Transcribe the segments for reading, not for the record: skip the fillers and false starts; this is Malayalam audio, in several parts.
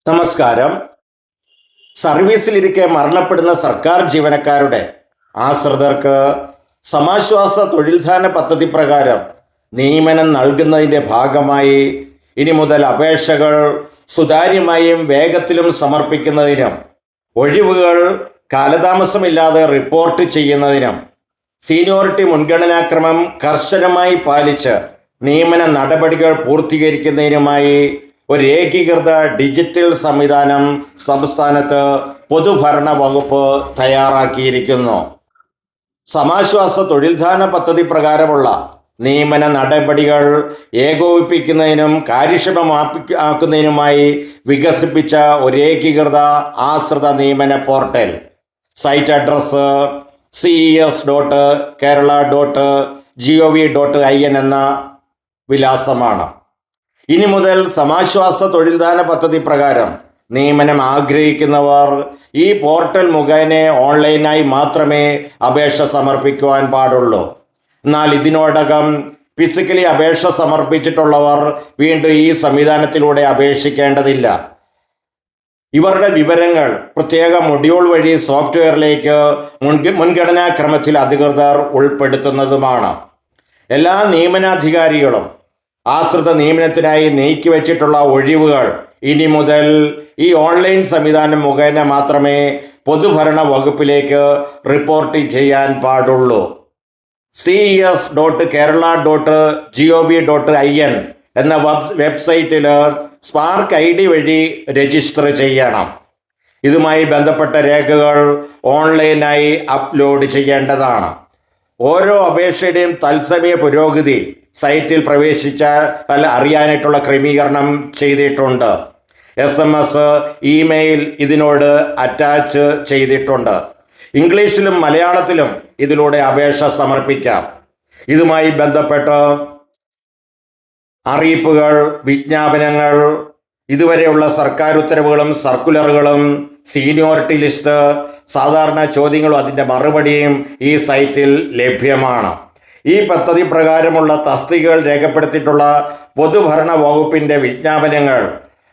നമസ്കാരം. സർവീസിലിരിക്കെ മരണപ്പെടുന്ന സർക്കാർ ജീവനക്കാരുടെ ആശ്രിതർക്ക് സമാശ്വാസ തൊഴിൽദാന പദ്ധതി പ്രകാരം നിയമനം നൽകുന്നതിൻ്റെ ഭാഗമായി ഇനി മുതൽ അപേക്ഷകൾ സുതാര്യമായും വേഗത്തിലും സമർപ്പിക്കുന്നതിനും ഒഴിവുകൾ കാലതാമസമില്ലാതെ റിപ്പോർട്ട് ചെയ്യുന്നതിനും സീനിയോറിറ്റി മുൻഗണനാക്രമം കർശനമായി പാലിച്ച് നിയമന നടപടികൾ പൂർത്തീകരിക്കുന്നതിനുമായി ഒരു ഏകീകൃത ഡിജിറ്റൽ സംവിധാനം സംസ്ഥാനത്ത് പൊതുഭരണ വകുപ്പ് തയ്യാറാക്കിയിരിക്കുന്നു. സമാശ്വാസ തൊഴിൽദാന പദ്ധതി പ്രകാരമുള്ള നിയമന നടപടികൾ ഏകോപിപ്പിക്കുന്നതിനും കാര്യക്ഷമമാക്കുന്നതിനുമായി വികസിപ്പിച്ച ഒരു ഏകീകൃത ആശ്രിത നിയമന പോർട്ടൽ സൈറ്റ് അഡ്രസ്സ് ces.kerala.gov.in എന്ന വിലാസമാണ്. ഇനി മുതൽ സമാശ്വാസ തൊഴിൽദാന പദ്ധതി പ്രകാരം നിയമനം ആഗ്രഹിക്കുന്നവർ ഈ പോർട്ടൽ മുഖേന ഓൺലൈനായി മാത്രമേ അപേക്ഷ സമർപ്പിക്കുവാൻ പാടുള്ളൂ. എന്നാൽ ഇതിനോടകം ഫിസിക്കലി അപേക്ഷ സമർപ്പിച്ചിട്ടുള്ളവർ വീണ്ടും ഈ സംവിധാനത്തിലൂടെ അപേക്ഷിക്കേണ്ടതില്ല. ഇവരുടെ വിവരങ്ങൾ പ്രത്യേക മൊഡ്യൂൾ വഴി സോഫ്റ്റ്വെയറിലേക്ക് മുൻഗണനാക്രമത്തിൽ അധികൃതർ ഉൾപ്പെടുത്തുന്നതുമാണ്. എല്ലാ നിയമനാധികാരികളും ആശ്രിത നിയമനത്തിനായി നീക്കിവെച്ചിട്ടുള്ള ഒഴിവുകൾ ഇനി മുതൽ ഈ ഓൺലൈൻ സംവിധാനം മുഖേന മാത്രമേ പൊതുഭരണ വകുപ്പിലേക്ക് റിപ്പോർട്ട് ചെയ്യാൻ പാടുള്ളൂ. ces.kerala.gov.in എന്ന വെബ്സൈറ്റിൽ സ്പാർക്ക് ID വഴി രജിസ്റ്റർ ചെയ്യണം. ഇതുമായി ബന്ധപ്പെട്ട രേഖകൾ ഓൺലൈനായി അപ്ലോഡ് ചെയ്യേണ്ടതാണ്. ഓരോ അപേക്ഷയുടെയും തത്സമയ പുരോഗതി സൈറ്റിൽ പ്രവേശിച്ചാൽ അറിയാനായിട്ടുള്ള ക്രമീകരണം ചെയ്തിട്ടുണ്ട്. SMS, ഇമെയിൽ ഇതിനോട് അറ്റാച്ച് ചെയ്തിട്ടുണ്ട്. ഇംഗ്ലീഷിലും മലയാളത്തിലും ഇതിലൂടെ അപേക്ഷ സമർപ്പിക്കാം. ഇതുമായി ബന്ധപ്പെട്ട് അറിയിപ്പുകൾ, വിജ്ഞാപനങ്ങൾ, ഇതുവരെയുള്ള സർക്കാർ ഉത്തരവുകളും സർക്കുലറുകളും, സീനിയോറിറ്റി ലിസ്റ്റ്, സാധാരണ ചോദ്യങ്ങളും അതിൻ്റെ മറുപടിയും ഈ സൈറ്റിൽ ലഭ്യമാണ്. ഈ പദ്ധതി പ്രകാരമുള്ള തസ്തികകൾ രേഖപ്പെടുത്തിയിട്ടുള്ള പൊതുഭരണ വകുപ്പിൻ്റെ വിജ്ഞാപനങ്ങൾ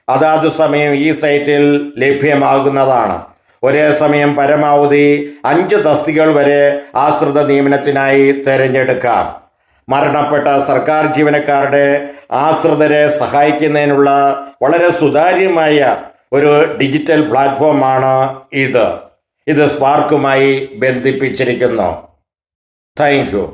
അതാത് സമയം ഈ സൈറ്റിൽ ലഭ്യമാകുന്നതാണ്. ഒരേ സമയം പരമാവധി 5 തസ്തികകൾ വരെ ആശ്രിത നിയമനത്തിനായി തിരഞ്ഞെടുക്കാം. മരണപ്പെട്ട സർക്കാർ ജീവനക്കാരുടെ ആശ്രിതരെ സഹായിക്കുന്നതിനുള്ള വളരെ സുതാര്യമായ ഒരു ഡിജിറ്റൽ പ്ലാറ്റ്ഫോമാണ് ഇത് സ്പാർക്കുമായി ബന്ധിപ്പിച്ചിരിക്കുന്നു. Thank you.